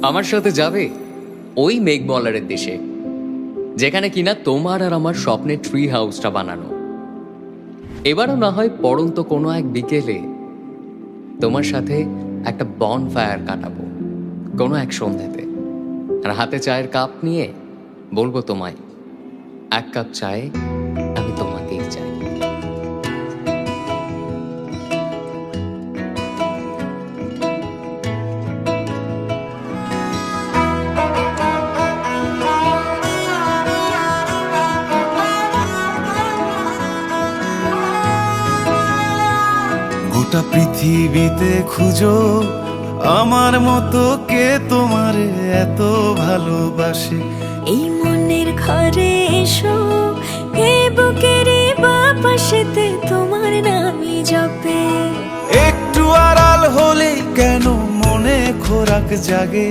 আমার সাথে যাবে ওই মেঘমলারের দেশে, যেখানে কিনা তোমার আর আমার স্বপ্নের ট্রি হাউসটা বানানো। এবারও না হয় পড়ন্ত কোনো এক বিকেলে তোমার সাথে একটা বন ফায়ার কাটাবো কোনো এক সন্ধ্যাতে, আর হাতে চায়ের কাপ নিয়ে বলবো তোমায়, এক কাপ চায়ে আমি তোমাকেই চাই। গোটা পৃথিবীতে খুঁজো আমার মতো কে তোমারে এত ভালোবাসে। এই মনের ঘরে এসো, এ বুকের বাপাশেতে তোমার নামই জপে। একটু আড়াল হলেই কেন মনে খোরাক জাগে,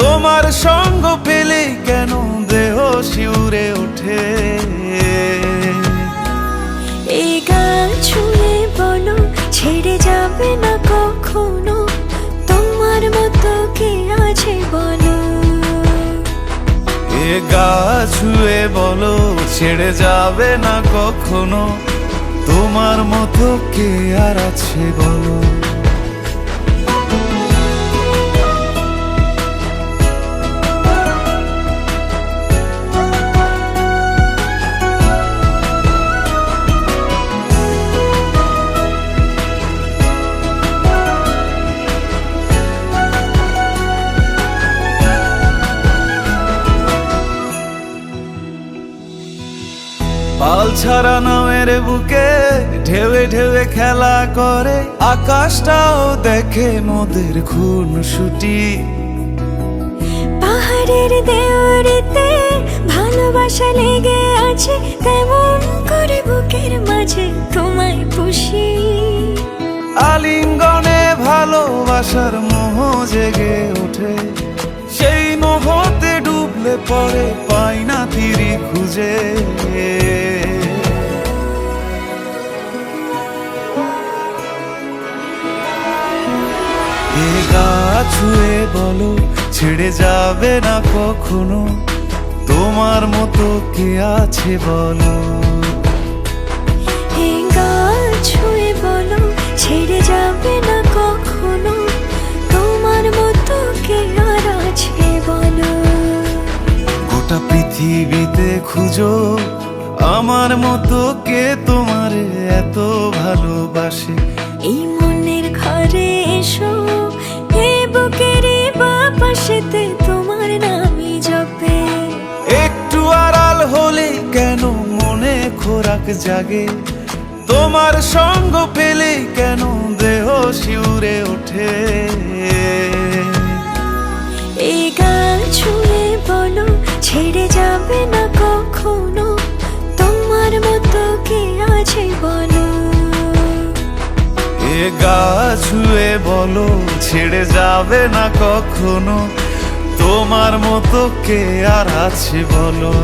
তোমার সঙ্গ পেলেই কেন দেহ শিউরে ওঠে। এই গান ছুঁয়ে বলো ছেড়ে যাবে না কখনো, তোমার মতো কে আছে বলো। এ গা ছুঁয়ে বলো ছেড়ে যাবে না কখনো, তোমার মতো কে আর আছে বলো। পাল ছাড়া নামের বুকে ঢেউে ঢেউে খেলা করে, আকাশটাও দেখে মোদের খুনসুটি। পাহাড়ের দেওয়ারিতে ভালোবাসা লেগে আছে, তেমন করে বুকের মাঝে তোমায় পুষি। আলিঙ্গনে ভালোবাসার মোহ জেগে ওঠে, সেই মোহতে ডুবলে পরে পাই না তীরি খুঁজে। এ গা ছুঁয়ে বলো ছেড়ে যাবে না কখনো, তোমার মতো কে আছে বলো। এ গা ছুঁয়ে বলো ছেড়ে যাবে না কখনো, তোমার মতো কে আর আছে বলো। গোটা পৃথিবীতে খুঁজো আমার মতো কে তোমারে এত ভালোবাসে। এই মনের ঘরে এসো, এ বুকের বাপাশেতে তোমার নামই জপে। একটু আড়াল হলেই কেন মনে খোরাক জাগে, তোমার সঙ্গ পেলেই কেন দেহ শিউরে ওঠে। এই গান ছুঁয়ে বলো ছেড়ে যাবে না কখনো, তোমার মতো কে আছে বলো। এ গা ছুঁয়ে বলো ছেড়ে যাবে না কখনো, তোমার মতো কে আর আছে বলো।